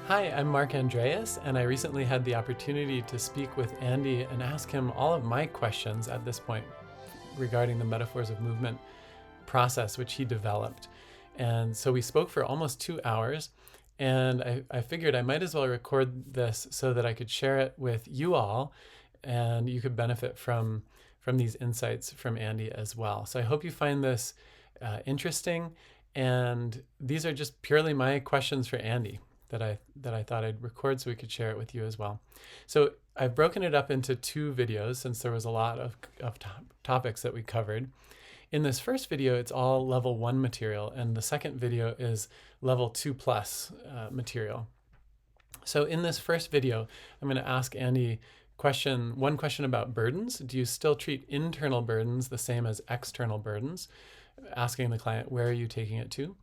Hi, I'm Mark Andreas, and I recently had the opportunity to speak with Andy and ask him all of my questions at this point regarding the metaphors of movement process, which he developed. And so we spoke for almost 2 hours, and I figured I might as well record this so that I could share it with you all, and you could benefit from these insights from Andy as well. So I hope you find this interesting, and these are just purely my questions for Andy that I thought I'd record so we could share it with you as well. So I've broken it up into two videos since there was a lot of topics that we covered. In this first video, it's all level 1 material, and the second video is level 2 plus material. So in this first video, I'm going to ask Andy one question about burdens. Do you still treat internal burdens the same as external burdens? Asking the client, where are you taking it to?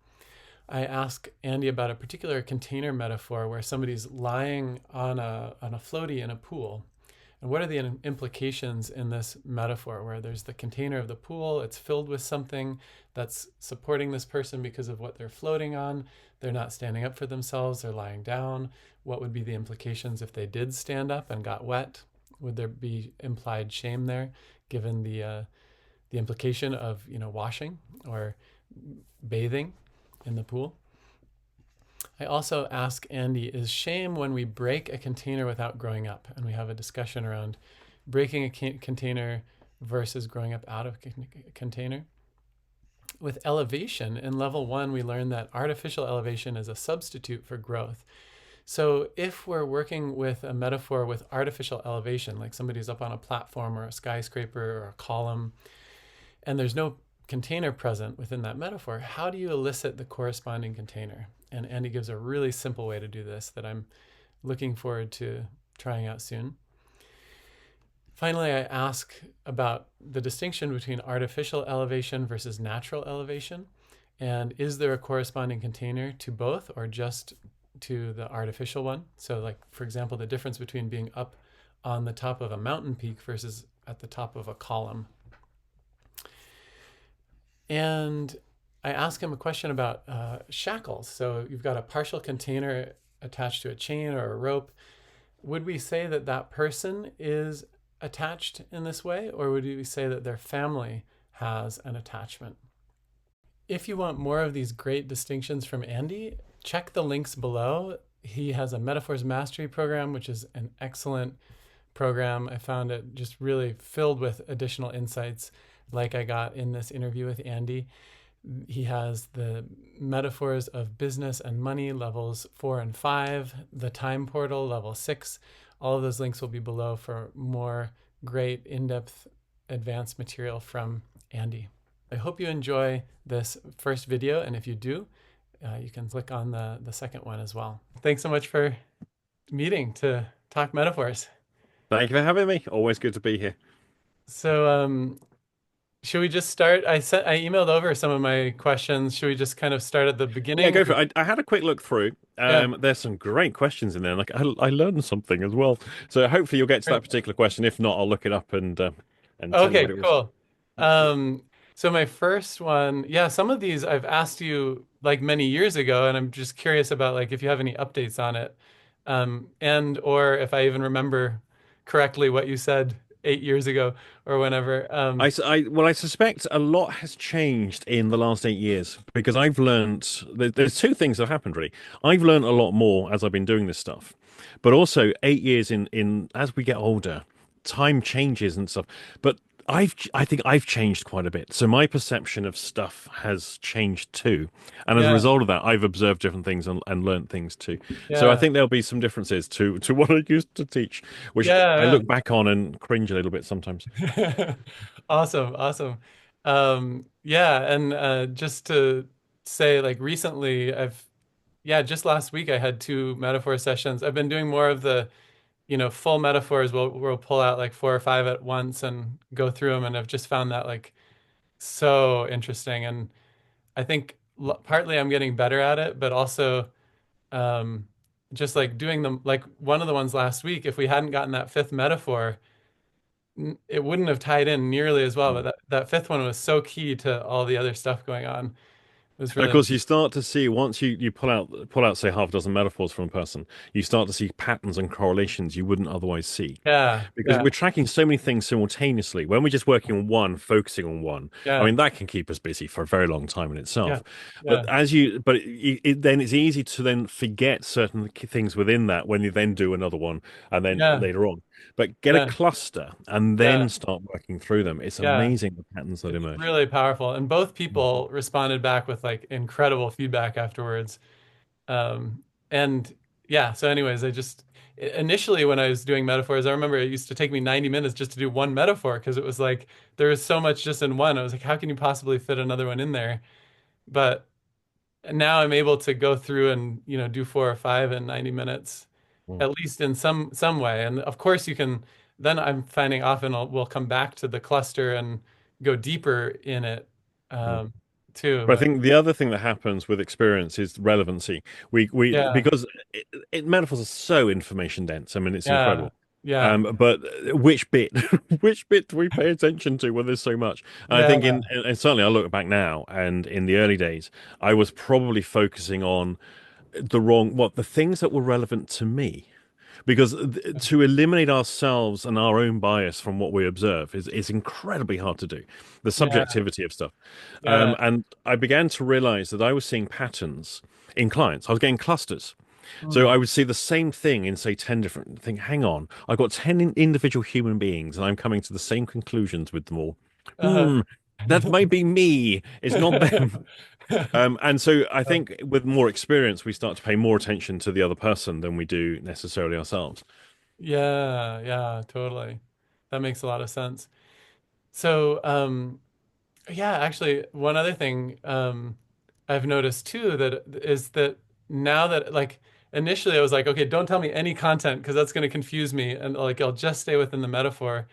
I ask Andy about a particular container metaphor where somebody's lying on a floaty in a pool. And what are the implications in this metaphor where there's the container of the pool, it's filled with something that's supporting this person because of what they're floating on. They're not standing up for themselves, they're lying down. What would be the implications if they did stand up and got wet? Would there be implied shame there, given the implication of washing or bathing in the pool? I also ask Andy, is shame when we break a container without growing up? And we have a discussion around breaking a container versus growing up out of a container. With elevation, in level 1, we learned that artificial elevation is a substitute for growth. So if we're working with a metaphor with artificial elevation, like somebody's up on a platform or a skyscraper or a column, and there's no container present within that metaphor, how do you elicit the corresponding container? And Andy gives a really simple way to do this that I'm looking forward to trying out soon. Finally, I ask about the distinction between artificial elevation versus natural elevation. And is there a corresponding container to both or just to the artificial one? So like, for example, the difference between being up on the top of a mountain peak versus at the top of a column. And I ask him a question about shackles. So you've got a partial container attached to a chain or a rope. Would we say that that person is attached in this way, or would we say that their family has an attachment? If you want more of these great distinctions from Andy, check the links below. He has a Metaphors Mastery program, which is an excellent program. I found it just really filled with additional insights like I got in this interview with Andy. He has the metaphors of business and money, levels 4 and 5, the time portal, level 6. All of those links will be below for more great in-depth advanced material from Andy. I hope you enjoy this first video, and if you do, you can click on the second one as well. Thanks so much for meeting to talk metaphors. Thank you for having me. Always good to be here. So should we just start? I emailed over some of my questions. Should we just kind of start at the Yeah, beginning? go for it. I had a quick look through. Yeah. There's some great questions in there. Like I learned something as well. So hopefully you'll get to that Great. particular question. If not, I'll look it up and tell you Okay, what it was. cool. So my first one, yeah, some of these I've asked you like many years ago, and I'm just curious about like if you have any updates on it, and or if I even remember correctly what you said 8 years ago or whenever. Well, I suspect a lot has changed in the last 8 years because I've learned there's two things that have happened really. I've learned a lot more as I've been doing this stuff, but also 8 years in as we get older, time changes and stuff. But I think I've changed quite a bit. So my perception of stuff has changed too. And as a Yeah, result of that, I've observed different things and learned things too. So I yeah, think there'll be some differences to what I used to teach, which I yeah, look back on and cringe a little bit sometimes. yeah. Awesome, awesome. Yeah, and just to say, like recently, yeah, just last week I had two metaphor sessions. I've been doing more of the full metaphors. We'll pull out like 4 or 5 at once and go through them, and I've just found that like so interesting. And I think partly I'm getting better at it, but also um, just like doing them, like one of the ones last week, if we hadn't gotten that fifth metaphor, it wouldn't have tied in nearly as well. But that fifth one was so key to all the other stuff going on. was And of really course, nice. you start to see once you pull out say half a dozen metaphors from a person, you start to see patterns and correlations you wouldn't otherwise see Yeah, because yeah, we're tracking so many things simultaneously. When we're just working on one, focusing on one, I yeah, mean that can keep us busy for a very long time in yeah, itself. yeah, Then it's easy to then forget certain things within that when you then do another one and then yeah, later on. But get a yeah, cluster and yeah, then start working through them. It's yeah. amazing the patterns that It's emerge. really powerful. And both people responded back with like incredible feedback afterwards. Um, and yeah, so anyways, initially when I was doing metaphors, I remember it used to take me 90 minutes just to do one metaphor because it was like there was so much just in one. I was like, how can you possibly fit another one in there? But now I'm able to go through and, do four or five in 90 minutes, Mm, at least in some way. And of course you can, then I'm finding often we'll come back to the cluster and go deeper in it, mm. um, too. But I But think the other thing that happens with experience is relevancy. We yeah, because metaphors are so information dense. I mean, it's yeah, incredible. yeah, But which bit, which bit do we pay attention to when there's so much? And I think yeah, and certainly I look back now, and in the early days, I was probably focusing on the things that were relevant to me because to eliminate ourselves and our own bias from what we observe is incredibly hard to do. The yeah, subjectivity of stuff, yeah. and I began to realize that I was seeing patterns in clients. I was getting clusters. So Hmm. I would see the same thing in say 10 different things. Hang on, I've got 10 individual human beings and I'm coming to the same conclusions with them all. Uh, That might be me. It's not them. And so I think with more experience, we start to pay more attention to the other person than we do necessarily ourselves. yeah, yeah, totally. That makes a lot of sense. So, yeah, actually, one other thing I've noticed too that is that now that like initially I was like, okay, don't tell me any content because that's going to confuse me, and like I'll just stay within the metaphor.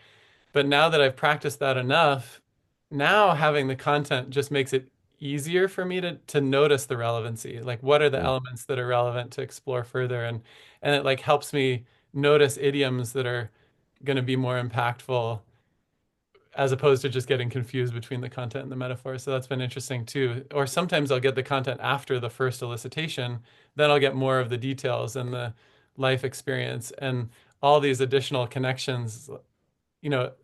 But now that I've practiced that enough, now having the content just makes it easier for me to notice the relevancy. Like what are the Mm. elements that are relevant to explore further, and it like helps me notice idioms that are going to be more impactful as opposed to just getting confused between the content and the metaphor. So that's been interesting too. Or sometimes I'll get the content after the first elicitation, then I'll get more of the details and the life experience and all these additional connections.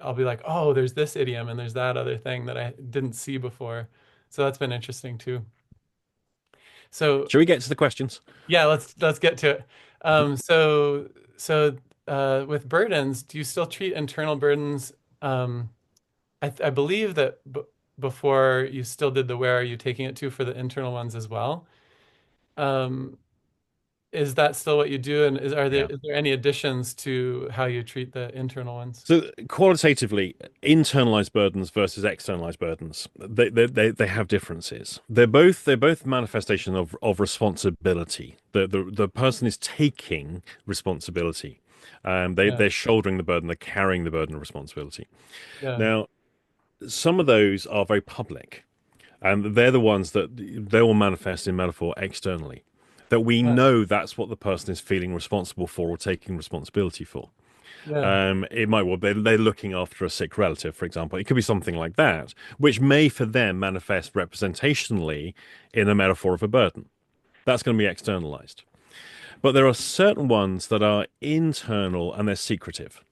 I'll be like, oh, there's this idiom and there's that other thing that I didn't see before. So that's been interesting too. So Shall we get to the questions? yeah, let's get to it. So with burdens, do you still treat internal burdens? I believe that before you still did the where are you taking it to for the internal ones as well. Um, is that still what you do? And Yeah. is there any additions to how you treat the internal ones? So qualitatively, internalized burdens versus externalized burdens, they have differences. They're both manifestation of responsibility. The person is taking responsibility. Yeah, They're shouldering the burden, they're carrying the burden of responsibility. yeah, Now, some of those are very public, and they're the ones that they will manifest in metaphor externally. That we yeah, know that's what the person is feeling responsible for or taking responsibility for. yeah, It might well they're looking after a sick relative, for example. It could be something like that, which may for them manifest representationally in a metaphor of a burden. That's going to be externalized. But there are certain ones that are internal and they're secretive.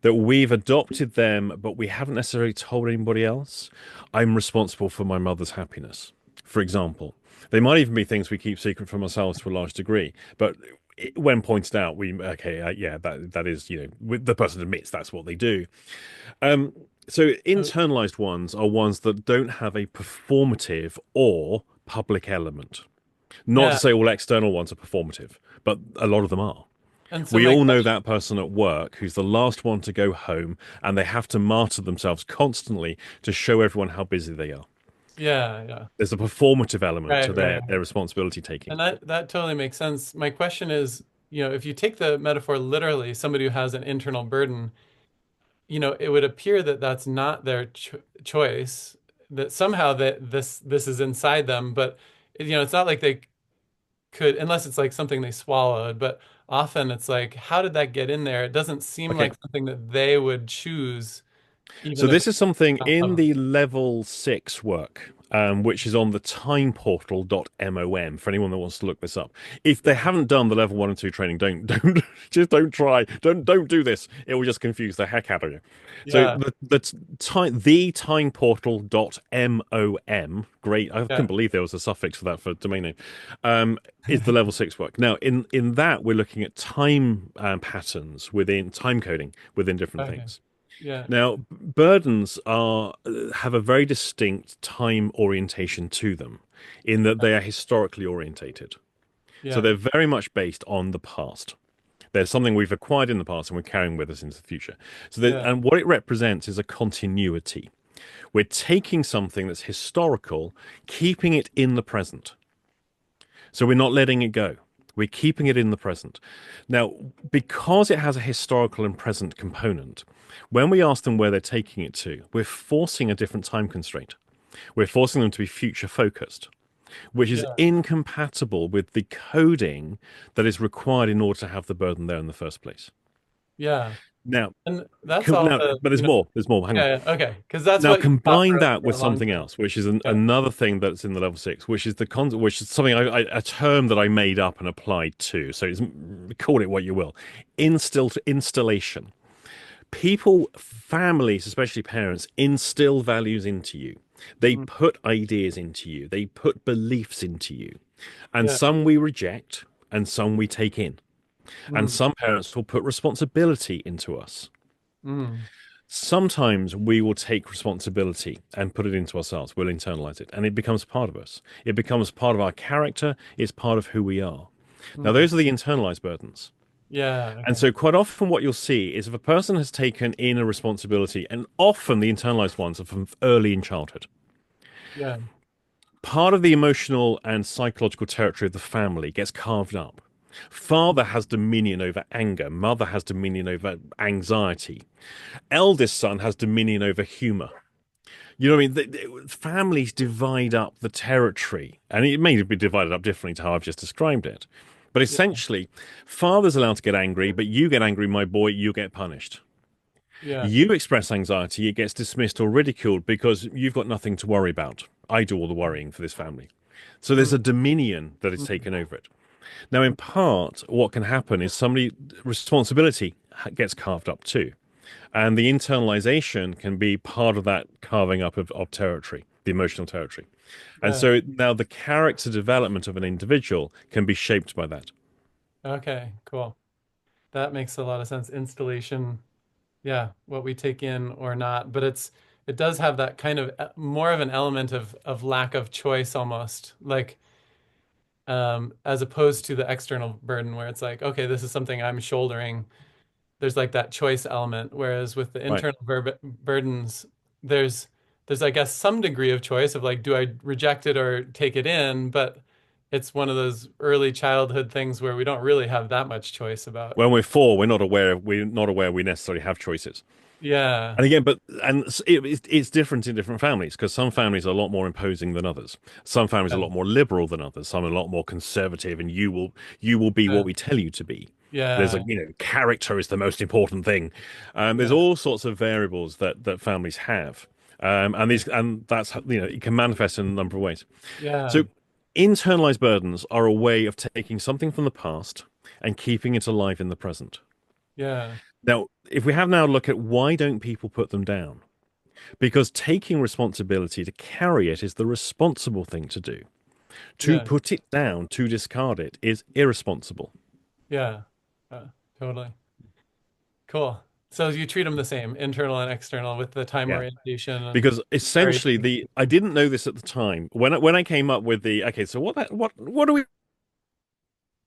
That we've adopted them, but we haven't necessarily told anybody else. I'm responsible for my mother's happiness, for example. They might even be things we keep secret from ourselves to a large degree, but when pointed out, yeah, that is, the person admits that's what they do. Um, so uh, internalized ones are ones that don't have a performative or public element. Not to yeah. say all external ones are performative, but a lot of them are. And so We my all know question, that person at work who's the last one to go home and they have to martyr themselves constantly to show everyone how busy they are. yeah, yeah, There's a performative element to right, right. their responsibility taking. And that totally makes sense. My question is, if you take the metaphor literally, somebody who has an internal burden, it would appear that that's not their choice, that somehow that this is inside them, but it's not like they could, unless it's like something they swallowed, but often it's like, how did that get in there? It doesn't seem Okay, like something that they would choose even So if this it's is something not in public. the level 6 work, which is on the timeportal.mom for anyone that wants to look this up. If they Yeah. haven't done the level 1 and 2 training, don't just don't try. Don't do this. It will just confuse the heck out of you. So Yeah. the timeportal.mom, great. I couldn't Yeah. believe there was a suffix for that for domain name. Is the level 6 work. Now in that we're looking at time patterns within time coding within different Okay. things. Yeah. Now, burdens are have a very distinct time orientation to them, in that they are historically orientated. So Yeah. they're very much based on the past. There's something we've acquired in the past and we're carrying with us into the future. Yeah. And what it represents is a continuity. We're taking something that's historical, keeping it in the present. So we're not letting it go. We're keeping it in the present. Now, because it has a historical and present component, when we ask them where they're taking it to, we're forcing a different time constraint. We're forcing them to be future focused, which is Yeah. incompatible with the coding that is required in order to have the burden there in the first place. Yeah. Now, And that's all the, but there's more. There's more. Hang on. yeah, yeah, okay. Because that's Now what you taught combine for, that for with a long something time. else, which is Yeah. another thing that's in the level 6, which is which is something a term that I made up and applied to. So call it what you will. Installation. People, families, especially parents, instill values into you. They Mm. put ideas into you. They put beliefs into you, and Yeah. some we reject, and some we take in. And Mm. some parents will put responsibility into us. Mm. Sometimes we will take responsibility and put it into ourselves. We'll internalize it, and it becomes part of us. It becomes part of our character. It's part of who we are. Now, Mm. those are the internalized burdens. Yeah. And Okay. so, quite often, what you'll see is if a person has taken in a responsibility, and often the internalized ones are from early in childhood, Yeah. part of the emotional and psychological territory of the family gets carved up. Father has dominion over anger, mother has dominion over anxiety, eldest son has dominion over humor. You know what I mean? Families divide up the territory, and it may be divided up differently to how I've just described it. But Yeah. essentially, father's allowed to get angry, but you get angry, my boy, you get punished. Yeah. You express anxiety, it gets dismissed or ridiculed because you've got nothing to worry about. I do all the worrying for this family. So there's Mm. a dominion that is Mm. taken over it. Now, in part, what can happen is somebody responsibility gets carved up too. And the internalization can be part of that carving up of territory, the emotional territory. And Yeah. so now the character development of an individual can be shaped by that. Okay. Cool. That makes a lot of sense. Installation. Yeah. What we take in or not, but it does have that kind of more of an element of lack of choice almost, like as opposed to the external burden where it's like, okay, this is something I'm shouldering. There's like that choice element, whereas with the Right. internal burdens, there's there's I guess some degree of choice of like, do I reject it or take it in? But it's one of those early childhood things where we don't really have that much choice about. When we're four, we're not aware we necessarily have choices. Yeah. And again, it's different in different families because some families are a lot more imposing than others. Some families are a Yeah. lot more liberal than others. Some are a lot more conservative, and you will be Yeah. what we tell you to be. There's Yeah. character is the most important thing. There's Yeah. all sorts of variables that families have, and that's it can manifest in a number of ways. Yeah. So internalized burdens are a way of taking something from the past and keeping it alive in the present. Yeah. Now, if we have now a look at why don't people put them down? Because taking responsibility to carry it is the responsible thing to do. To Yeah. put it down, to discard it, is irresponsible. Yeah. Totally. Cool. So you treat them the same, internal and external, with the time Yeah. orientation and Because essentially, variation. I didn't know this at the time when I came up with the okay. So what do we?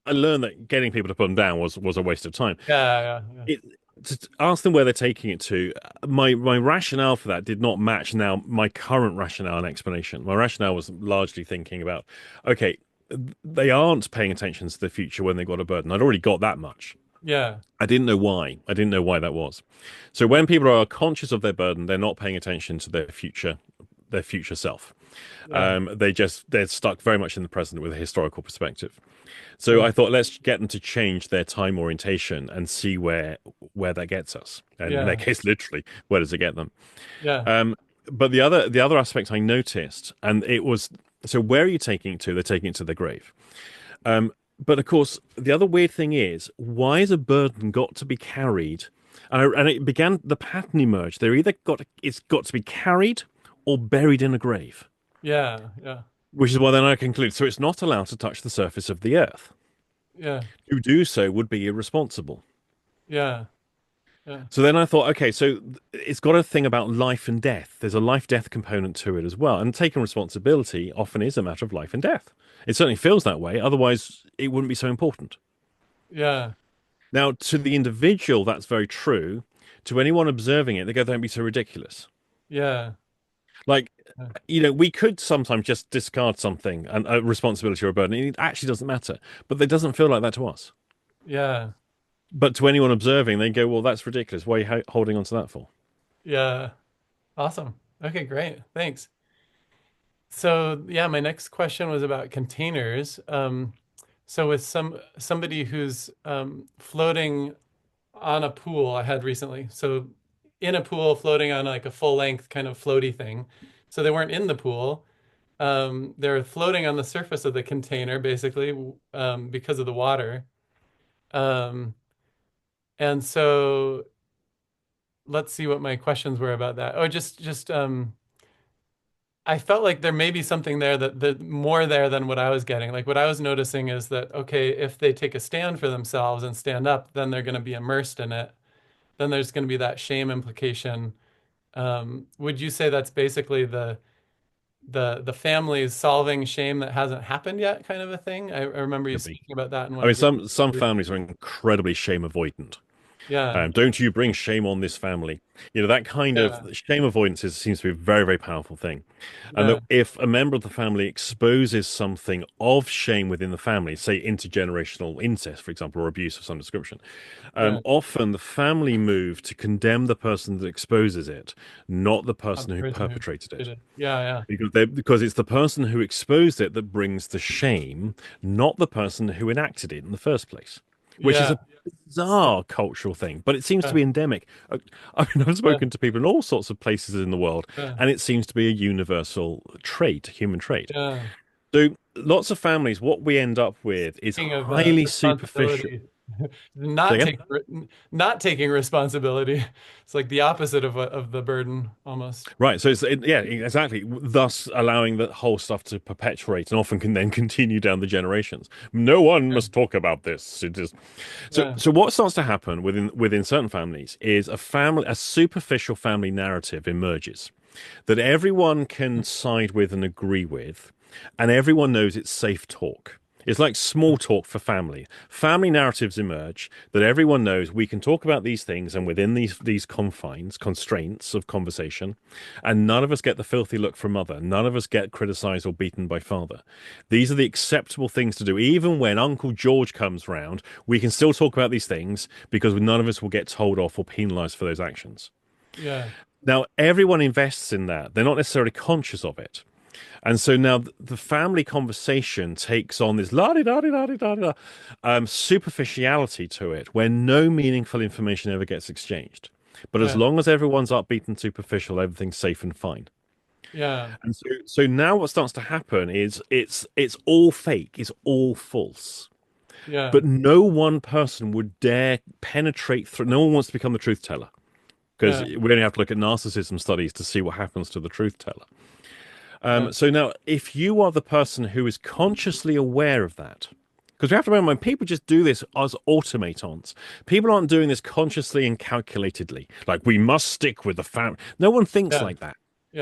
I learned that getting people to put them down was a waste of time. Yeah. Yeah. Yeah. It, to ask them where they're taking it to, my rationale for that did not match now my current rationale and explanation. My rationale was largely thinking about, okay, they aren't paying attention to the future when they got a burden. I'd already got that much. Yeah. I didn't know why. I didn't know why that was. So when people are conscious of their burden, they're not paying attention to their future their future self. Yeah. They're stuck very much in the present with a historical perspective. So Yeah. I thought, let's get them to change their time orientation and see where that gets us. And in their Yeah. case, literally, where does it get them? Yeah. Um, but the other aspect I noticed, and it was, so where are you taking it to? They're taking it to the grave. Um, but of course, the other weird thing is, why has a burden got to be carried? And it began, the pattern emerged. It's got to be carried or buried in a grave, Yeah. Yeah. which is why then I conclude. So it's not allowed to touch the surface of the earth. Yeah. To do so would be irresponsible. Yeah. Yeah. So then I thought, okay, so it's got a thing about life and death. There's a life death component to it as well. And taking responsibility often is a matter of life and death. It certainly feels that way. Otherwise, it wouldn't be so important. Yeah. Now, to the individual, that's very true. To anyone observing it, they go, don't be so ridiculous. Yeah. Like, Yeah. we could sometimes just discard something and a responsibility or a burden. It actually doesn't matter. But it doesn't feel like that to us. Yeah. But to anyone observing, they go, well, that's ridiculous. What are you holding on to that for? Yeah. Awesome. Okay, great. Thanks. So yeah, my next question was about containers. So with somebody who's floating on a pool I had recently. So in a pool floating on like a full length kind of floaty thing. So they weren't in the pool. They're floating on the surface of the container basically because of the water. Um, and so let's see what my questions were about that. Oh, just I felt like there may be something there that more there than what I was getting. Like what I was noticing is that okay, if they take a stand for themselves and stand up, then they're going to be immersed in it. Then there's going to be that shame implication. Would you say that's basically the family's solving shame that hasn't happened yet, kind of a thing? I remember you Could be. speaking about that in I one mean, of your. some families are incredibly shame avoidant. Yeah, Don't you bring shame on this family? That kind of yeah, shame avoidance seems to be a very, very powerful thing. And yeah, that if a member of the family exposes something of shame within the family, say intergenerational incest, for example, or abuse of some description, yeah. often the family move to condemn the person that exposes it, not the Not person the who person who perpetrated did it. it. Yeah, Because it's the person who exposed it that brings the shame, not the person who enacted it in the first place, which is yeah, a bizarre cultural thing, but it seems to yeah, be endemic. I've yeah, spoken to people in all sorts of places in the world, yeah, and it seems to be a universal trait, human trait. yeah. So lots of families, what we end up with is Speaking of highly superficial. responsibility, Say not again? not taking responsibility. It's like the opposite of the burden almost. Right, so yeah, exactly. Thus, allowing the whole stuff to perpetuate and often can then continue down the generations. No one Yeah, must talk about this. It is so. yeah, So what starts to happen within certain families is a superficial family narrative emerges that everyone can side with and agree with, and everyone knows it's safe talk. It's like small talk for family. Family narratives emerge that everyone knows we can talk about these things and within these constraints of conversation, and none of us get the filthy look from mother. None of us get criticized or beaten by father. These are the acceptable things to do. Even when Uncle George comes round, we can still talk about these things because none of us will get told off or penalized for those actions. yeah, Now, everyone invests in that. They're not necessarily conscious of it. And so now the family conversation takes on this la di da di da di da da superficiality to it, where no meaningful information ever gets exchanged. But as yeah, long as everyone's upbeat and superficial, everything's safe and fine. yeah, And so now what starts to happen is it's all fake, it's all false. yeah, But no one person would dare penetrate through. No one wants to become the truth teller because yeah, we only have to look at narcissism studies to see what happens to the truth teller. yeah, So now, if you are the person who is consciously aware of that, because we have to remember when people just do this as automatons, people aren't doing this consciously and calculatedly. Like we must stick with the family. No one thinks yeah, like that.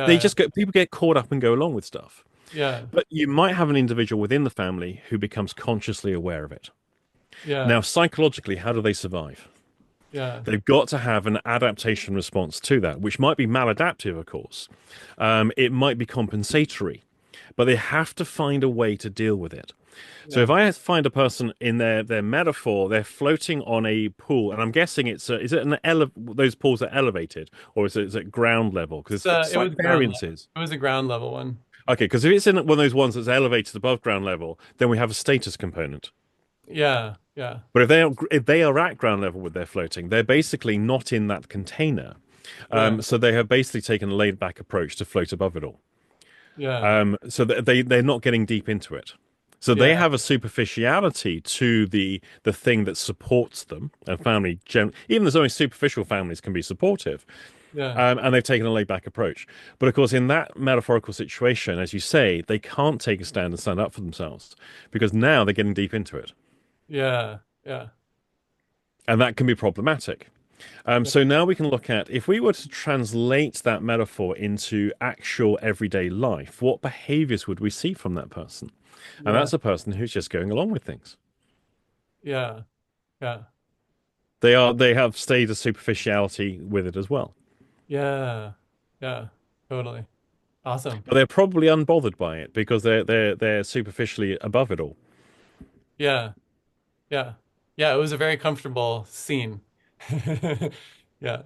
They yeah, just get people get caught up and go along with stuff. yeah, But you might have an individual within the family who becomes consciously aware of it. yeah, Now, psychologically, how do they survive? yeah, They've got to have an adaptation response to that, which might be maladaptive, of course. It might be compensatory. but they have to find a way to deal with it. So if Yeah. I find a person in their metaphor, they're floating on a pool, and I'm guessing is it those pools are elevated, or is it ground level? Because there's It slight was ground level. variances. It was a ground level one. Okay, because if it's in one of those ones that's elevated above ground level, then we have a status component. Yeah. Yeah. But if they are at ground level with their floating, they're basically not in that container. Yeah. So they have basically taken a laid back approach to float above it all. Yeah. So they're not getting deep into it. So Yeah. they have a superficiality to the thing that supports them, and family. Even there's only superficial families can be supportive, Yeah. and they've taken a laid back approach. But of course, in that metaphorical situation, as you say, they can't take a stand and stand up for themselves because now they're getting deep into it, Yeah. Yeah. and that can be problematic. Yeah. So now we can look at if we were to translate that metaphor into actual everyday life, what behaviors would we see from that person? And Yeah. that's a person who's just going along with things. Yeah. Yeah. They have stayed a superficiality with it as well. Yeah. Yeah. Totally. Awesome. But they're probably unbothered by it because they're superficially above it all. Yeah. Yeah. Yeah. It was a very comfortable scene. Yeah.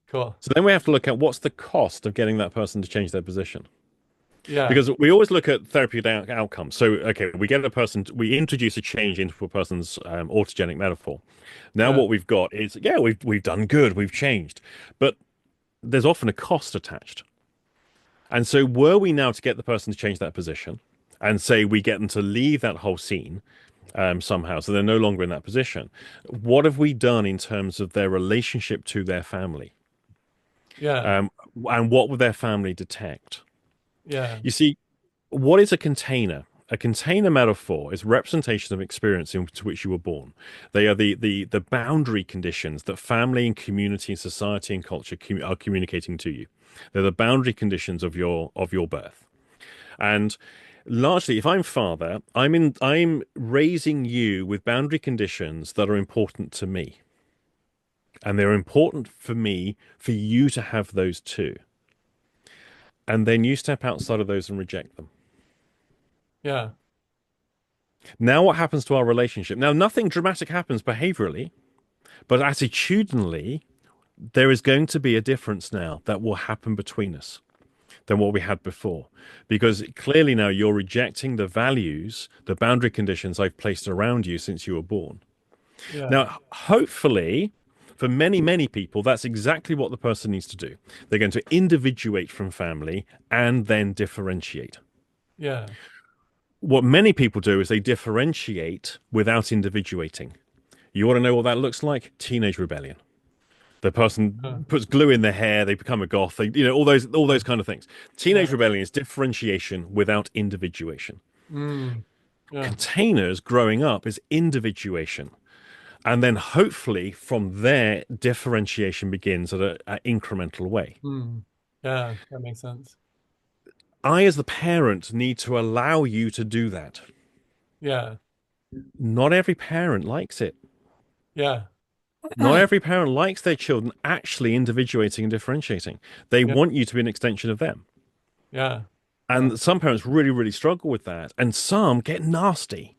Cool. So then we have to look at what's the cost of getting that person to change their position. Yeah. Because we always look at therapeutic outcomes. So, okay, we get a person, we introduce a change into a person's autogenic metaphor. Now, Yeah. what we've got is, yeah, we've done good, we've changed, but there's often a cost attached. And so, were we now to get the person to change that position, and say we get them to leave that whole scene somehow, so they're no longer in that position, what have we done in terms of their relationship to their family, Yeah. um, and what would their family detect? Yeah. You see, what is a container? A container metaphor is representation of experience into which you were born. They are the boundary conditions that family and community and society and culture are communicating to you. They're the boundary conditions of your birth. And largely, if I'm father, I'm raising you with boundary conditions that are important to me. And they're important for me for you to have those too. And then you step outside of those and reject them. Yeah. Now, what happens to our relationship? Now, nothing dramatic happens behaviorally, but attitudinally, there is going to be a difference now that will happen between us than what we had before. Because clearly now you're rejecting the values, the boundary conditions I've placed around you since you were born. Yeah. Now, hopefully, for many, many people, that's exactly what the person needs to do. They're going to individuate from family and then differentiate. Yeah. What many people do is they differentiate without individuating. You want to know what that looks like? Teenage rebellion. The Uh, person puts glue in their hair, they become a goth, all those kind of things. yeah. Teenage rebellion is differentiation without individuation. Mm. Yeah. Containers growing up is individuation. And then hopefully from there, differentiation begins at an incremental way. Mm. Yeah. That makes sense. I, as the parent, need to allow you to do that. Yeah. Not every parent likes it. Yeah. Not every parent likes their children actually individuating and differentiating. They Yeah. want you to be an extension of them. Yeah. Yeah. And some parents really, really struggle with that. And some get nasty.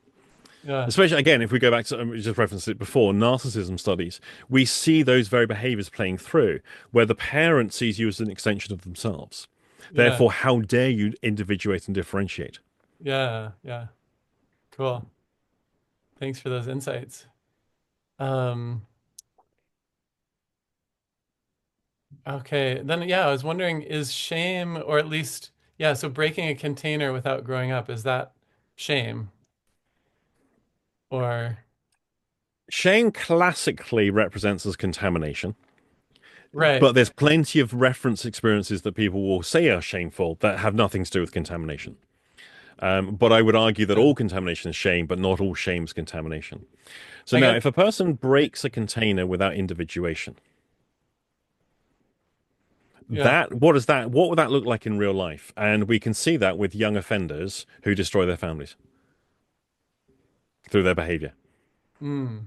Yeah. Especially, again, if we go back to, we just referenced it before, narcissism studies, we see those very behaviors playing through where the parent sees you as an extension of themselves. Yeah. Therefore, how dare you individuate and differentiate? Yeah. Yeah. Cool. Thanks for those insights. Um, okay. Then, yeah, I was wondering, is shame, or at least, yeah, so breaking a container without growing up, is that shame? Or, Shame classically represents as contamination, right. but there's plenty of reference experiences that people will say are shameful that have nothing to do with contamination. But I would argue that Yeah. all contamination is shame, but not all shame is contamination. So I now, guess, if a person breaks a container without individuation, yeah. what would that look like in real life? And we can see that with young offenders who destroy their families through their behavior. Mm.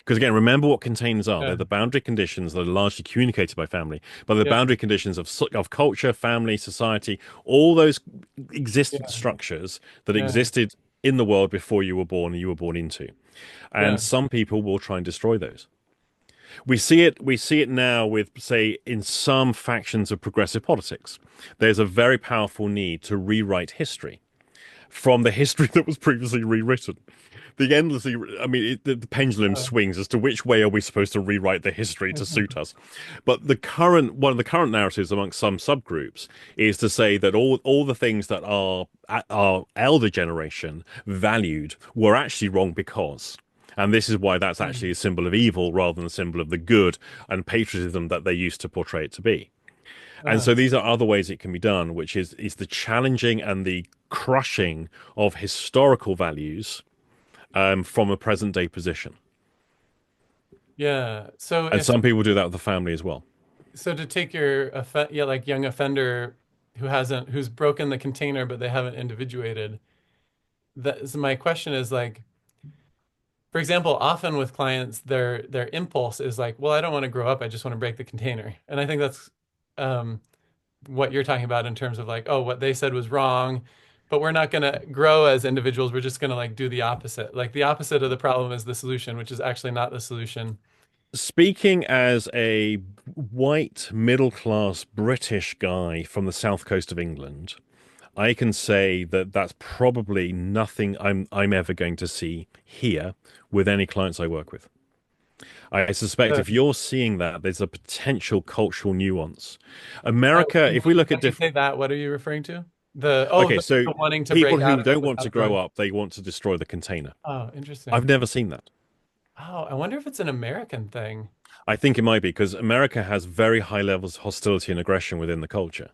Because again, remember what containers are. They're Yeah. the boundary conditions that are largely communicated by family, but the Yeah. boundary conditions of culture, family, society, all those existent Yeah. structures that Yeah. existed in the world before you were born and you were born into. And Yeah. some people will try and destroy those. We see it now with, say, in some factions of progressive politics. There's a very powerful need to rewrite history from the history that was previously rewritten. The endlessly, I mean, the pendulum Uh, swings as to which way are we supposed to rewrite the history to suit us. But one of the current narratives amongst some subgroups is to say that all the things that our elder generation valued were actually wrong because. And this is why that's actually a symbol of evil rather than a symbol of the good and patriotism that they used to portray it to be. And uh, so these are other ways it can be done, which is the challenging and the crushing of historical values from a present day position. yeah. So And if some people do that with the family as well. so to take your yeah, like young offender who's broken the container but they haven't individuated. That so my question is like, for example, often with clients, their impulse is like, well, I don't want to grow up, I just want to break the container. And I think that's um what you're talking about in terms of like, oh, what they said was wrong, but we're not going to grow as individuals. We're just going to like do the opposite. Like the opposite of the problem is the solution, which is actually not the solution. Speaking as a white middle class British guy from the south coast of England, I can say that that's probably nothing I'm ever going to see here with any clients I work with. I suspect Uh, if you're seeing that, there's a potential cultural nuance. uh, America, if we look at when you different, say that, what are you referring to? okay, so The wanting to people break out who of it don't want to without grow growing. up, they want to destroy the container. Oh, I've interesting. never seen that. Oh, I wonder if it's an American thing. I think it might be because America has very high levels of hostility and aggression within the culture.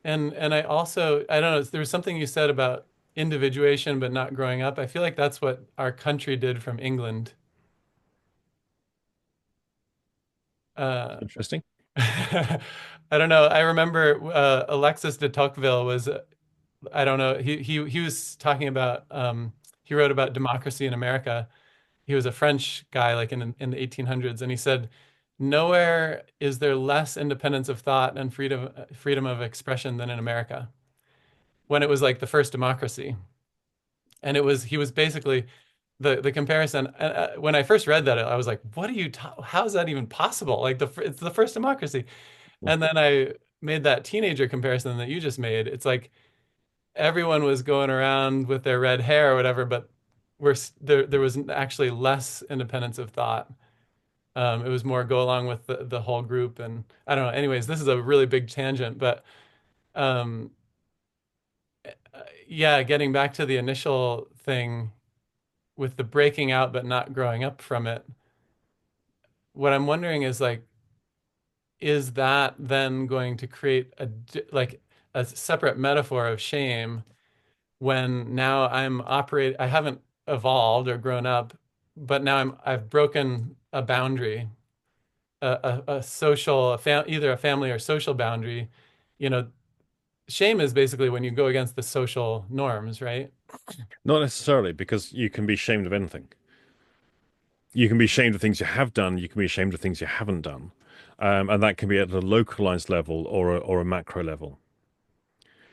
And I also, I don't know, there was something you said about individuation but not growing up. I feel like that's what our country did from England. Uh, Interesting. I don't know. I remember Alexis de Tocqueville was, I don't know, he was talking about, he wrote about democracy in America. He was a French guy, like in the 1800s, and he said, "Nowhere is there less independence of thought and freedom of expression than in America." When it was like the first democracy, and it was he was basically the comparison. When I first read that, I was like, "What are you? How is that even possible? Like it's the first democracy." And then I made that teenager comparison that you just made. It's like everyone was going around with their red hair or whatever, but there was actually less independence of thought. It was more go along with the whole group, and I don't know. Anyways, this is a really big tangent, but um, yeah, getting back to the initial thing with the breaking out but not growing up from it. What I'm wondering is like, is that then going to create like a separate metaphor of shame when now I haven't evolved or grown up, but now I've broken a boundary, a social, either a family or social boundary. You know, shame is basically when you go against the social norms, right? Not necessarily, because you can be ashamed of anything. You can be ashamed of things you have done. You can be ashamed of things you haven't done, and that can be at a localized level or a macro level.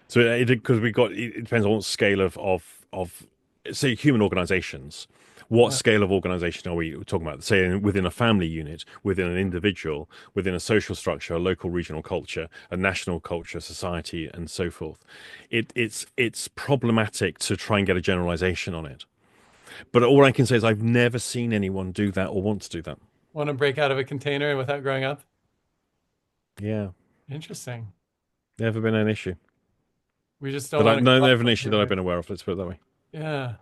So because it depends on what scale of say human organizations. What Uh, scale of organization are we talking about? Say within a family unit, within an individual, within a social structure, a local regional culture, a national culture, society, and so forth. It's problematic to try and get a generalization on it. But all I can say is I've never seen anyone do that or want to do that. Want to break out of a container without growing up? Yeah, Interesting. never been an issue We just don't want to no, grow up never an like issue that I've we're, been aware of. Let's put it that way. yeah.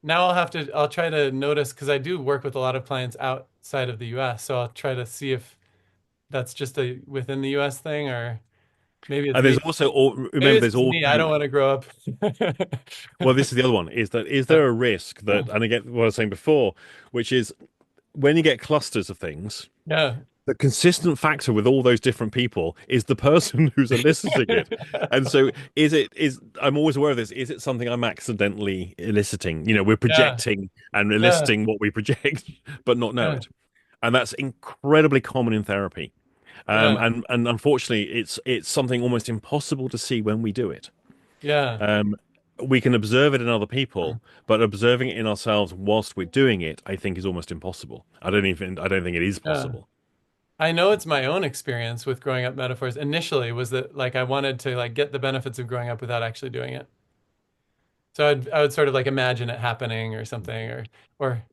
Now I'll try to notice because I do work with a lot of clients outside of the US. So I'll try to see if that's just a within the US thing or maybe it's And there's me. also Maybe remember it's there's just me. I don't want to grow up. well, this is the other one. Is there a risk that, and again, what I was saying before, which is when you get clusters of things, Yeah. the consistent factor with all those different people is the person who's eliciting it. And so is I'm always aware of this. Is it something I'm accidentally eliciting? You know, we're Yeah, projecting and yeah, eliciting what we project, but not know yeah, it. And that's incredibly common in therapy. yeah, And unfortunately, it's something almost impossible to see when we do it. yeah, Um, we can observe it in other people, but observing it in ourselves whilst we're doing it, I think, is almost impossible. I don't think it is yeah. possible. I know it's my own experience with growing up metaphors initially was that like I wanted to like get the benefits of growing up without actually doing it. So I would sort of like imagine it happening or something or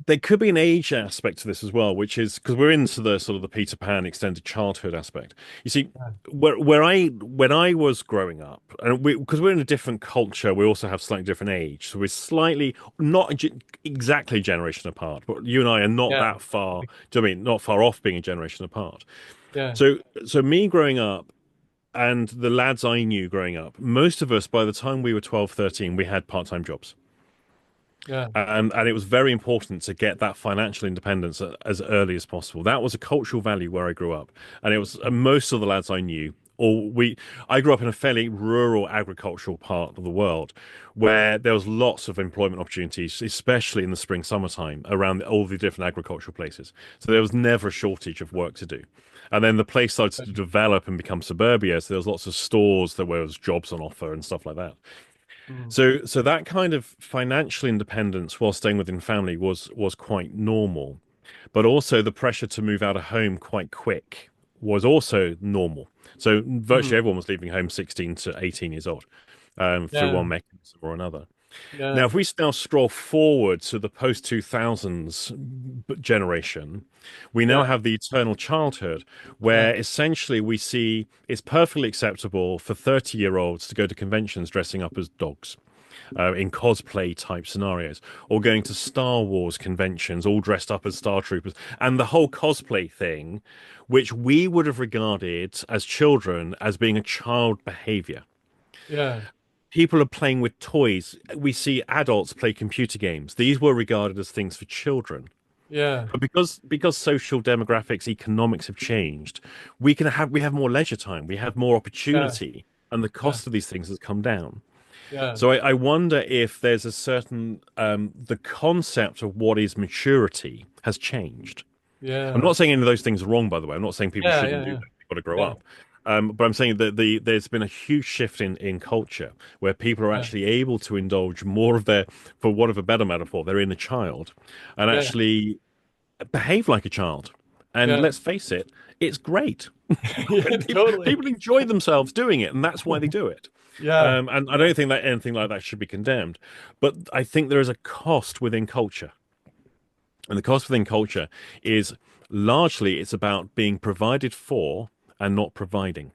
There could be an age aspect to this as well, which is because we're into the sort of the Peter Pan extended childhood aspect. You see, yeah, where I when I was growing up, and because we're in a different culture, we also have slightly different age, so we're slightly not exactly a generation apart, but you and I are not yeah, that far. Do you know what I mean not far off being a generation apart? yeah, So me growing up. And the lads I knew growing up, most of us, by the time we were 12, 13, we had part-time jobs. yeah, And it was very important to get that financial independence as early as possible. That was a cultural value where I grew up, and it was most of the lads I knew. I grew up in a fairly rural agricultural part of the world, where there was lots of employment opportunities, especially in the spring, summertime, around all the different agricultural places. So there was never a shortage of work to do. And then the place started to develop and become suburbia, so there was lots of stores that where was jobs on offer and stuff like that. mm, So that kind of financial independence while staying within family was quite normal, but also the pressure to move out of home quite quick was also normal. So mm, virtually everyone was leaving home 16 to 18 years old, through yeah, one mechanism or another. Now, yeah, if we now scroll forward to the post 2000s generation, we now yeah, have the eternal childhood, yeah, where essentially we see it's perfectly acceptable for 30-year-olds to go to conventions dressing up as dogs. In cosplay type scenarios, or going to Star Wars conventions, all dressed up as Star Troopers, and the whole cosplay thing, which we would have regarded as children as being a child behavior. yeah, People are playing with toys. We see adults play computer games. These were regarded as things for children. yeah, But because social demographics, economics have changed, we have more leisure time, we have more yeah, opportunity, and the yeah, cost of these things has come down. yeah, So I wonder if there's a certain the concept of what is maturity has changed. I'm yeah, not saying any of those things are wrong, by the way. I'm not saying people yeah, shouldn't yeah, do yeah, that. They've got to grow yeah, up. But I'm saying that there's been a huge shift in culture where people are yeah, actually able to indulge more of their, for want of a better metaphor, their inner child, and yeah, actually behave like a child. And yeah, let's face it, it's great. yeah, totally. People enjoy themselves doing it, and that's why they do it. Yeah, And I don't think that anything like that should be condemned. But I think there is a cost within culture. And the cost within culture is largely it's about being provided for and not providing.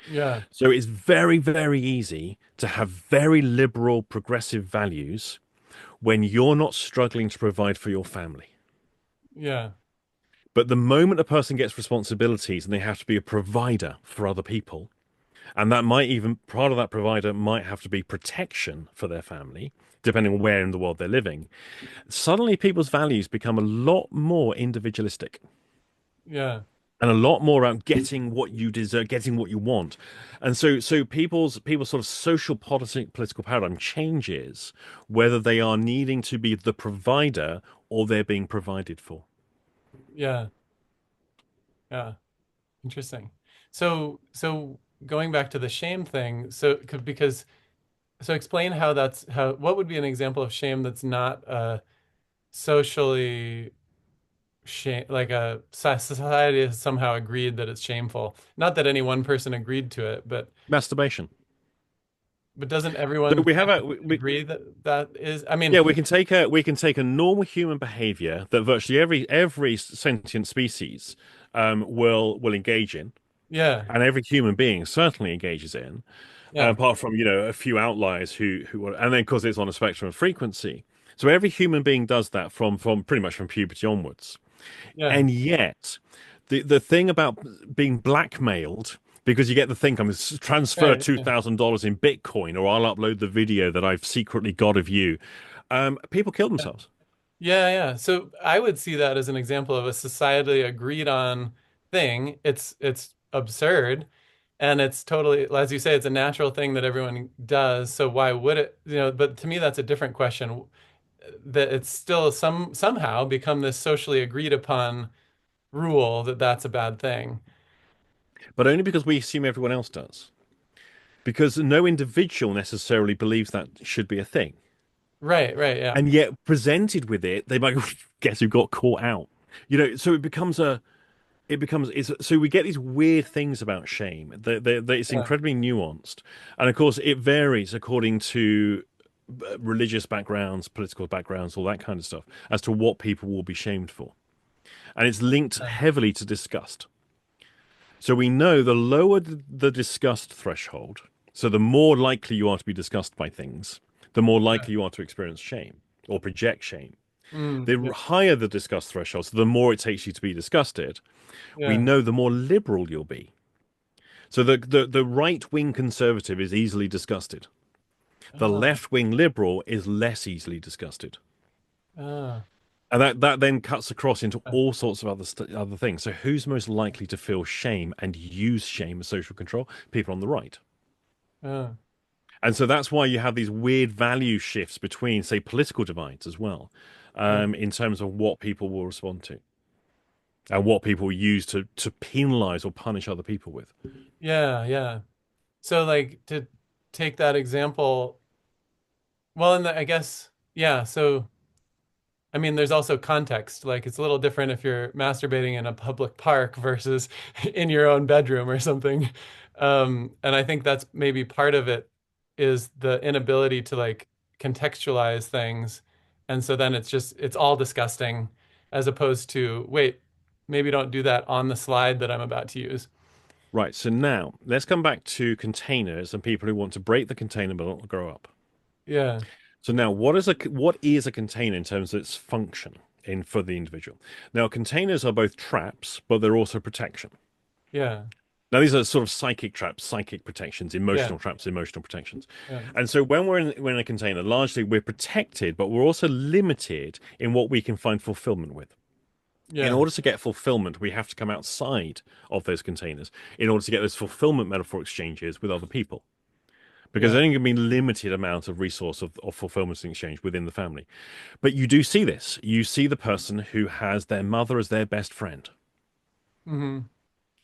yeah, So it's very, very easy to have very liberal, progressive values when you're not struggling to provide for your family. yeah, But the moment a person gets responsibilities and they have to be a provider for other people, and that might even part of that provider might have to be protection for their family, depending on where in the world they're living, suddenly people's values become a lot more individualistic yeah, and a lot more about getting what you deserve, getting what you want. And so people's sort of social political paradigm changes whether they are needing to be the provider or they're being provided for. yeah, yeah. Interesting. So going back to the shame thing, because so explain how that's how what would be an example of shame that's not socially shame like a society has somehow agreed that it's shameful. Not that any one person agreed to it, Masturbation. but doesn't So everyone we have kind a of agree that that is? I mean, yeah, we can take a normal human behavior that virtually every sentient species will engage in, yeah, and every human being certainly engages in, yeah, apart from a few outliers and then because it's on a spectrum of frequency. So every human being does that from pretty much from puberty onwards. yeah, And yet, the thing about being blackmailed, because you get the thing, transfer right, yeah, $2,000 in Bitcoin, or I'll upload the video that I've secretly got of you. People kill yeah, themselves. Yeah, yeah. So I would see that as an example of a societally agreed on thing. It's absurd and it's totally, as you say, it's a natural thing that everyone does. So why would it, but to me that's a different question that it's still somehow become this socially agreed upon rule that that's a bad thing. But only because we assume everyone else does. Because no individual necessarily believes that should be a thing. Right, right, yeah. And yet, presented with it, they might go, guess who got caught out? So so we get these weird things about shame that it's Yeah. incredibly nuanced. And of course, it varies according to religious backgrounds, political backgrounds, all that kind of stuff, as to what people will be shamed for. And it's linked heavily to disgust. So we know the lower the disgust threshold, so the more likely you are to be disgusted by things, the more Yeah. likely you are to experience shame or project shame. Yeah. The higher the disgust threshold, so the more it takes you to be disgusted, we Yeah. know the more liberal you'll be. So the right wing conservative is easily disgusted. The Oh, left wing liberal is less easily disgusted. oh, And that then cuts across into oh, all sorts of other things. So who's most likely to feel shame and use shame as social control? People on the right. oh. And so that's why you have these weird value shifts between, say, political divides as well, Yeah. in terms of what people will respond to and what people use to penalize or punish other people with. Yeah, yeah. So like to take that example, well, I guess, yeah, so I mean, there's also context. Like it's a little different if you're masturbating in a public park versus in your own bedroom or something. And I think that's maybe part of it is the inability to like contextualize things. And so then it's all disgusting as opposed to, wait, maybe don't do that on the slide that I'm about to use. Right. So now let's come back to containers and people who want to break the container but not grow up. Yeah, So now, what is a container in terms of its function in for the individual? Now, containers are both traps, but they're also protection. yeah, Now, these are sort of psychic traps, psychic protections, yeah, emotional traps, emotional protections. yeah, And so, when we're in a container, largely we're protected, but we're also limited in what we can find fulfillment with. In yeah, order to get fulfillment, we have to come outside of those containers in order to get those fulfillment metaphor exchanges with other people. Because yeah, there's only going to be a limited amount of resource of fulfillment and exchange within the family. But you do see this. You see the person who has their mother as their best friend. hmm,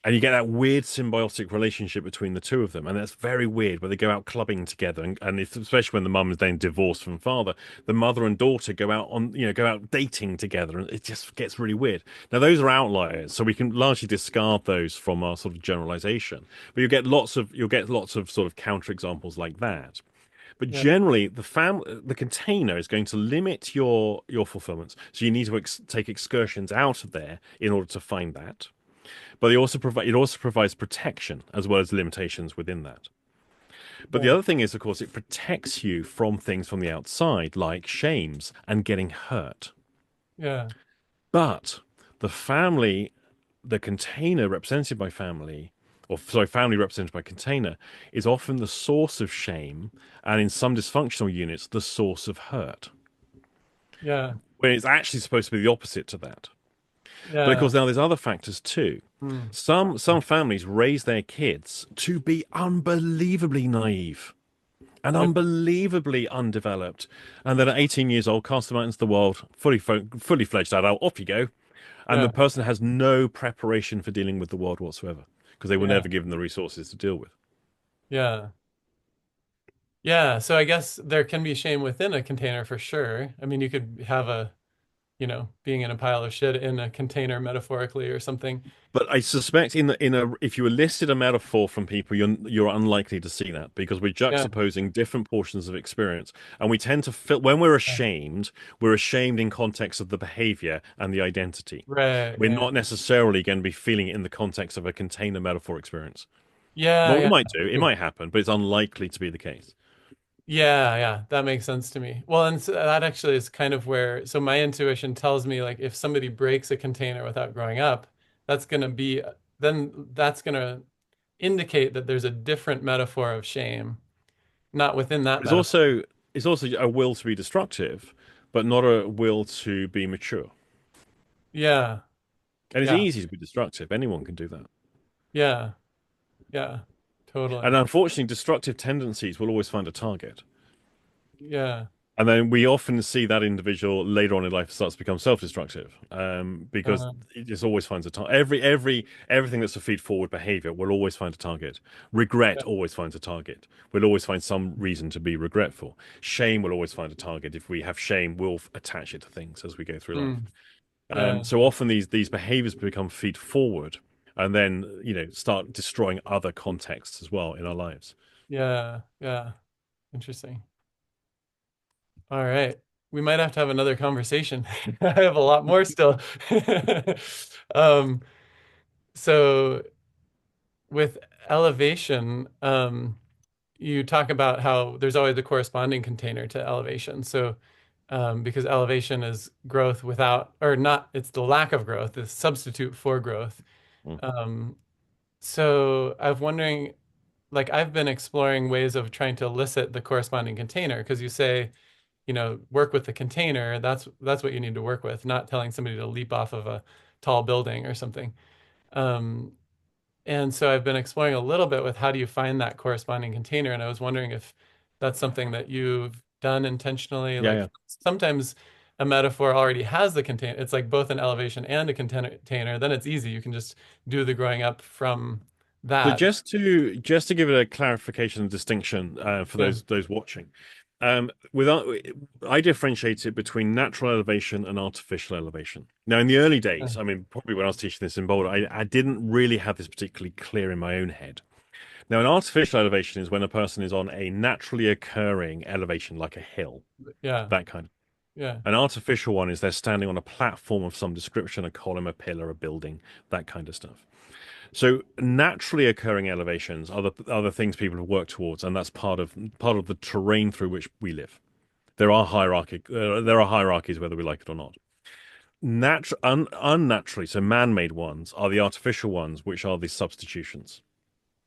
And you get that weird symbiotic relationship between the two of them. And that's very weird where they go out clubbing together. And especially when the mum is then divorced from father, the mother and daughter go out dating together. And it just gets really weird. Now, those are outliers. So we can largely discard those from our sort of generalization. But you'll get lots of sort of counterexamples like that. But yeah, generally, the container is going to limit your fulfillments. So you need to take excursions out of there in order to find that. But it also provides protection as well as limitations within that. But the yeah, other thing is, of course, it protects you from things from the outside, like shames and getting hurt. yeah, But the family, the container represented by family, or sorry, family represented by container, is often the source of shame, and in some dysfunctional units, the source of hurt. yeah, When it's actually supposed to be the opposite to that. But of yeah, course, now there's other factors too. mm, Some families raise their kids to be unbelievably naive and yeah, unbelievably undeveloped, and then at 18 years old, cast them out into the world, fully fledged adult. Off you go, and yeah, the person has no preparation for dealing with the world whatsoever because they were yeah, never given the resources to deal with. yeah. Yeah, so I guess there can be shame within a container for sure. I mean, you could have being in a pile of shit in a container metaphorically or something. But I suspect if you elicited a metaphor from people, you're unlikely to see that because we're Yeah, juxtaposing different portions of experience, and we tend to feel when we're ashamed in context of the behavior and the identity. right, We're right. not necessarily going to be feeling it in the context of a container metaphor experience. Yeah, Well, we yeah. might do, it might happen, but it's unlikely to be the case. Yeah, yeah, that makes sense to me. Well, and so that actually is kind of where, so my intuition tells me like if somebody breaks a container without growing up, that's going to be, then that's going to indicate that there's a different metaphor of shame, not within that But metaphor. it's also a will to be destructive, but not a will to be mature. Yeah. And it's Yeah. easy to be destructive. Anyone can do that. Yeah. Yeah. And Totally. unfortunately, destructive tendencies will always find a target. Yeah. And then we often see that individual later on in life starts to become self-destructive, because Uh, it just always finds a target. Everything that's a feed-forward behavior will always find a target. Regret yeah. always finds a target. We'll always find some reason to be regretful. Shame will always find a target. If we have shame, we'll attach it to things as we go through life. Mm, yeah. So often these behaviors become feed-forward, and then start destroying other contexts as well in our lives. Yeah. Yeah. Interesting. All right. We might have to have another conversation. I have a lot more still. Um, so with elevation, you talk about how there's always the corresponding container to elevation. So, because elevation is growth without, or not, it's the lack of growth, the substitute for growth. Mm. Um, so I'm wondering, like, I've been exploring ways of trying to elicit the corresponding container because you say, work with the container. That's what you need to work with, not telling somebody to leap off of a tall building or something. Um, and so I've been exploring a little bit with how do you find that corresponding container, and I was wondering if that's something that you've done intentionally. Yeah, Like yeah. sometimes a metaphor already has the container. It's like both an elevation and a container. Then it's easy. You can just do the growing up from So that. just to give it a clarification and distinction, for Yeah. those watching, without I differentiate it between natural elevation and artificial elevation. Now, in the early Yeah. days, I mean, probably when I was teaching this in Boulder, I didn't really have this particularly clear in my own head. Now, an artificial elevation is when a person is on a naturally occurring elevation, like a hill, Yeah. that kind. Yeah. An artificial one is they're standing on a platform of some description, a column, a pillar, a building, that kind of stuff. So naturally occurring elevations are the things people have worked towards, and that's part of the terrain through which we live. There are hierarchies whether we like it or not. Unnaturally, so man-made ones are the artificial ones, which are the substitutions.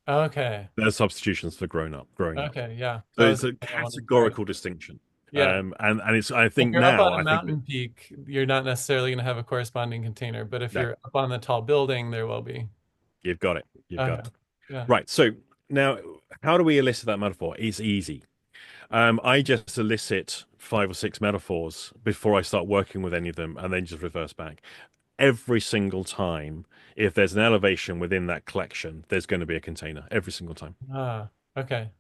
Okay. They're substitutions for growing up. Okay. Yeah. So That was it's the a thing I wanted to start. categorical distinction. Yeah. And it's I If think you're up now on a I think that mountain peak, you're not necessarily going to have a corresponding container, but if no, you're up on the tall building, there will be. you've got it. You've got Okay. it. Yeah. Right. So now, how do we elicit that metaphor? It's easy. I just elicit five or six metaphors before I start working with any of them, and then just reverse back. Every single time, if there's an elevation within that collection, there's going to be a container every single time. Ah, okay.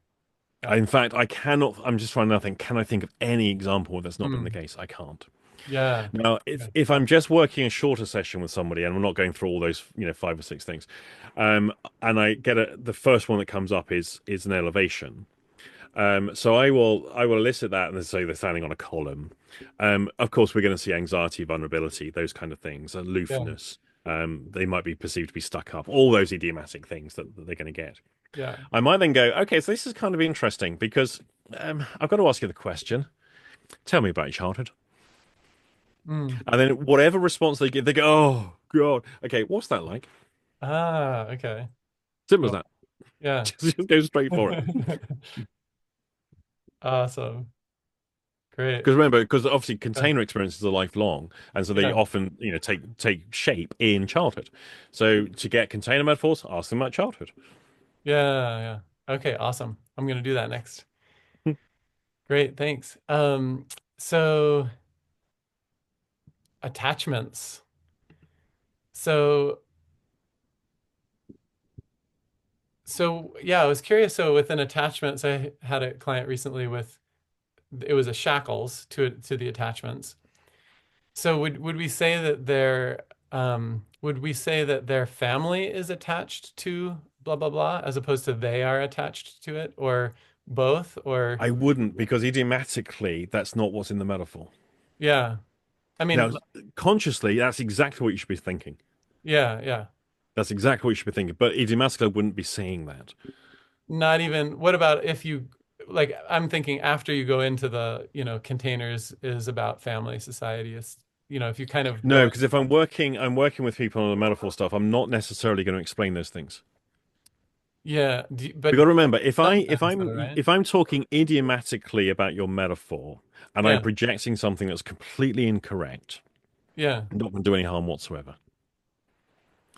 Yeah. In fact, I cannot. I'm just trying to think. Can I think of any example where that's not been the Hmm. case? I can't. Yeah. Now, if Okay. if I'm just working a shorter session with somebody, and I'm not going through all those, five or six things, and I get the first one that comes up is an elevation. So I will elicit that, and then say they're standing on a column. Of course, we're going to see anxiety, vulnerability, those kind of things, Yeah. aloofness. They might be perceived to be stuck up. All those idiomatic things that they're going to get. Yeah. I might then go, okay, so this is kind of interesting because I've got to ask you the question. Tell me about your childhood. Hmm. And then whatever response they give, they go, oh God, okay, what's that like? Ah, okay. Simple as Cool. that. Yeah. Just go straight for it. Awesome. Great. Because remember, because obviously Uh, container experiences are lifelong, and so they yeah. often, take shape in childhood. So to get container metaphors, ask them about childhood. Yeah. Yeah. Okay. Awesome. I'm gonna do that next. Great. Thanks. So attachments. So yeah, I was curious. So within attachments, I had a client recently with it was a shackles to the attachments. So would we say that their family is attached to blah blah blah as opposed to they are attached to it or both or I wouldn't, because idiomatically, that's not what's in the metaphor. yeah. I Now, mean consciously, that's exactly what you should be thinking. yeah, yeah. That's exactly what you should be thinking. But idiomatically, I wouldn't be saying that. Not even what about if you like I'm thinking after you go into the, containers is about family, society is, if you kind of go No, in, because if I'm working with people on the metaphor stuff, I'm not necessarily going to explain those things. Yeah. We But got to remember if I if sometimes though, I'm right? if I'm talking idiomatically about your metaphor and I'm Yeah. projecting something that's completely incorrect, Yeah. I'm not going to do any harm whatsoever.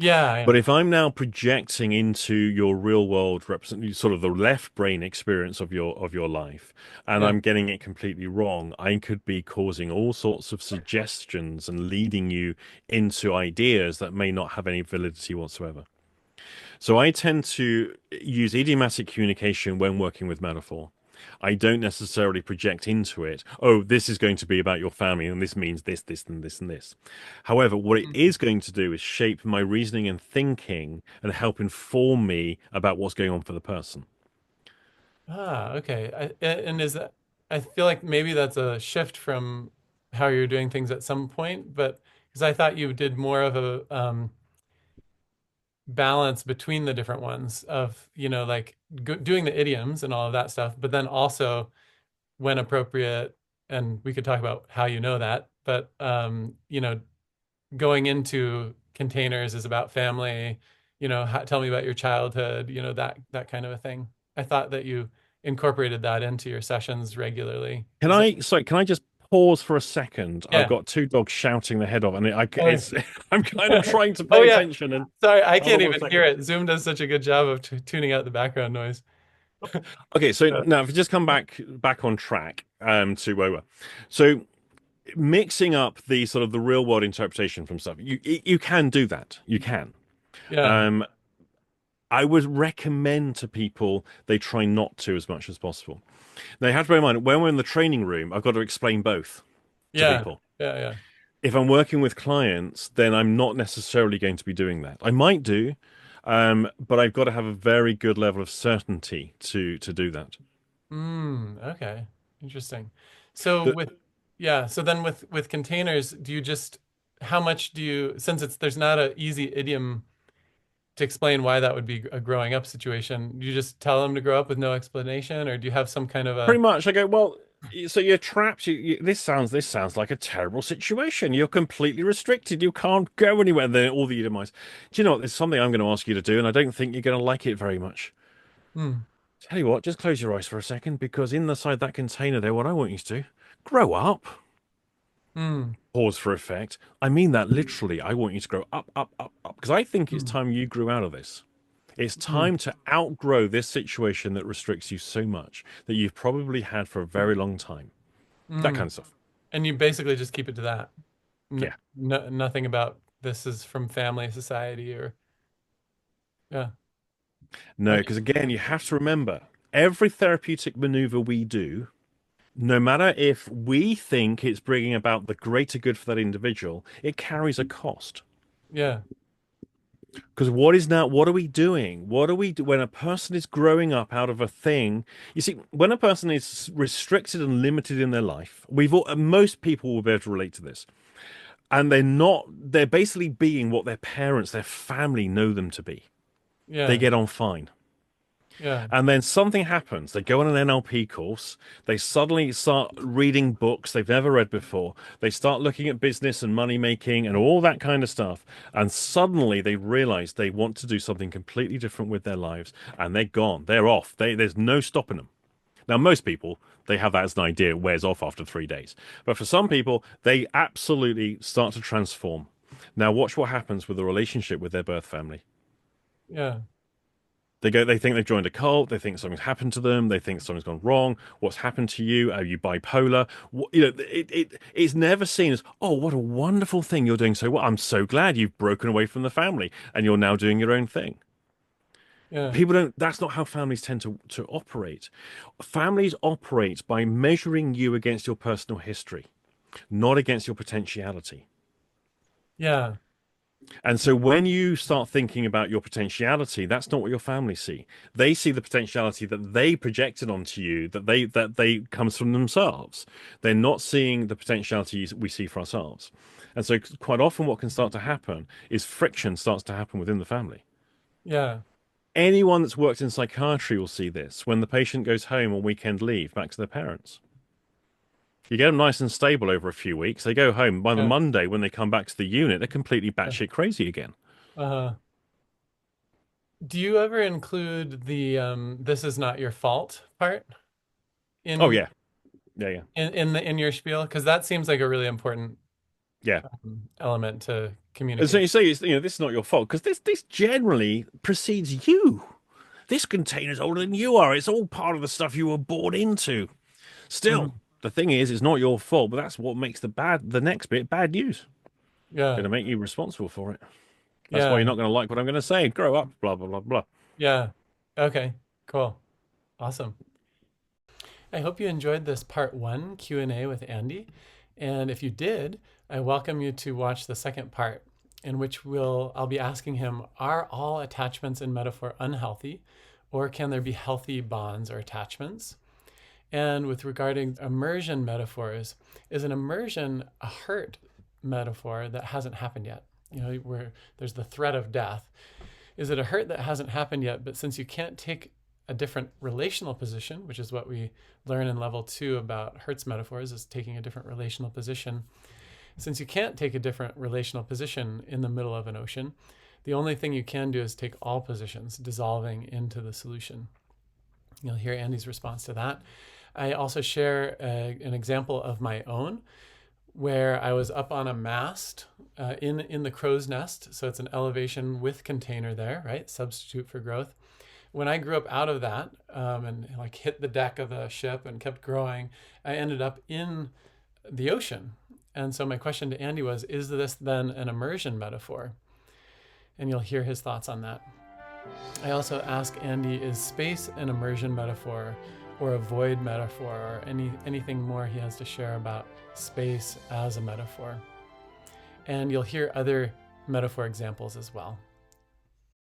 Yeah. But Yeah. if I'm now projecting into your real world represent sort of the left brain experience of your life and Yeah. I'm getting it completely wrong, I could be causing all sorts of suggestions and leading you into ideas that may not have any validity whatsoever. So I tend to use idiomatic communication when working with metaphor. I don't necessarily project into it, oh, this is going to be about your family, and this means this, this, and this, and this. However, what it Mm. is going to do is shape my reasoning and thinking and help inform me about what's going on for the person. Ah, okay. And is that, I feel like maybe that's a shift from how you're doing things at some point, but because I thought you did more of a balance between the different ones of, like doing the idioms and all of that stuff, but then also when appropriate, and we could talk about how you know that, but going into containers is about family, tell me about your childhood, that kind of a thing. I thought that you incorporated that into your sessions regularly. Can Is that? I, sorry, can I just pause for a second? I've Yeah. got two dogs shouting their head off, and Oh, it's I'm kind of trying to oh pay yeah. attention. And Sorry, I hold on can't one even hear second. it. Zoom does such a good job of tuning out the background noise. Okay, so Yeah. now if we just come back on track to where we were. So mixing up the sort of the real world interpretation from stuff, you can do that. You can. Yeah. Um, I would recommend to people they try not to as much as possible. Now you have to bear in mind when we're in the training room, I've got to explain both to Yeah. people. Yeah. Yeah. If I'm working with clients, then I'm not necessarily going to be doing that. I might do, but I've got to have a very good level of certainty to do that. Okay. Interesting. So The, yeah, so then with containers, do you just how much do you since there's not an easy idiom to explain why that would be a growing up situation, do you just tell them to grow up with no explanation, or do you have some kind of Pretty a much, I go, well, so you're trapped. This sounds like a terrible situation. You're completely restricted. You can't go anywhere. Then all the Edomites. Do you know what? There's something I'm going to ask you to do, and I don't think you're going to like it very much. hmm, Tell you what, just close your eyes for a second, because inside that container there, what I want you to do, grow up. hmm, Pause for effect. I mean that literally. I want you to grow up, up, up, up, because I think it's hmm, time you grew out of this. It's hmm, time to outgrow this situation that restricts you so much that you've probably had for a very long time. That hmm. kind of stuff. And you basically just keep it to that. Yeah. Nothing about this is from family, society, or yeah. No, Okay. because again, you have to remember every therapeutic maneuver we do, no matter if we think it's bringing about the greater good for that individual, it carries a cost. Yeah. Because what are we doing? What are we do when a person is growing up out of a thing? You see, when a person is restricted and limited in their life, most people will be able to relate to this. And they're basically being what their parents, their family know them to be. They Yeah. get on fine. Yeah. And then something happens. They go on an NLP course. They suddenly start reading books they've never read before. They start looking at business and money making and all that kind of stuff. And suddenly they realize they want to do something completely different with their lives. And they're gone. They're off. There's no stopping them. Now, most people, they have that as an idea. It wears off after 3 days. But for some people, they absolutely start to transform. Now, watch what happens with the relationship with their birth family. Yeah. They think they've joined a cult. They think something's happened to them. They think something's gone wrong. What's happened to you? Are you bipolar? It's never seen as, oh, what a wonderful thing you're doing so well. I'm so glad you've broken away from the family and you're now doing your own thing. Yeah. People don't, that's not how families tend to operate. Families operate by measuring you against your personal history, not against your potentiality. Yeah. And so when you start thinking about your potentiality, that's not what your family see. They see the potentiality that they projected onto you, that they comes from themselves. They're not seeing the potentiality we see for ourselves. And so quite often what can start to happen is friction starts to happen within the family. Yeah. Anyone that's worked in psychiatry will see this when the patient goes home on weekend leave back to their parents. You get them nice and stable over a few weeks. They go home. By the Yeah. Monday, when they come back to the unit, they're completely Yeah. batshit crazy again. Uh-huh. Do you ever include the "this is not your fault" part Oh in yeah, yeah, yeah, in your spiel? Because that seems like a really important yeah. element to And so communicate. you say, this is not your fault because this generally precedes you. This container's older than you are. It's all part of the stuff you were born into. Still, Mhm. the thing is, it's not your fault, but that's what makes the next bit bad news. Yeah, Going to make you responsible for it. That's why yeah, you're not going to like what I'm going to say. Grow up, blah blah blah blah. yeah. Okay, cool, awesome. I hope you enjoyed this part one Q&A with Andy. And if you did, I welcome you to watch the second part, in which I'll be asking him, are all attachments in metaphor unhealthy, or can there be healthy bonds or attachments? And with regarding immersion metaphors, is an immersion a hurt metaphor that hasn't happened yet? You know, where there's the threat of death. Is it a hurt that hasn't happened yet, but since you can't take a different relational position, which is what we learn in level 2 about Hertz metaphors, is taking a different relational position. Since you can't take a different relational position in the middle of an ocean, the only thing you can do is take all positions, dissolving into the solution. You'll hear Andy's response to that. I also share an example of my own where I was up on a mast in the crow's nest. So it's an elevation with container there, right? Substitute for growth. When I grew up out of that and like hit the deck of the ship and kept growing, I ended up in the ocean. And so my question to Andy was, is this then an immersion metaphor? And you'll hear his thoughts on that. I also ask Andy, is space an immersion metaphor or a void metaphor, or anything more he has to share about space as a metaphor? And you'll hear other metaphor examples as well.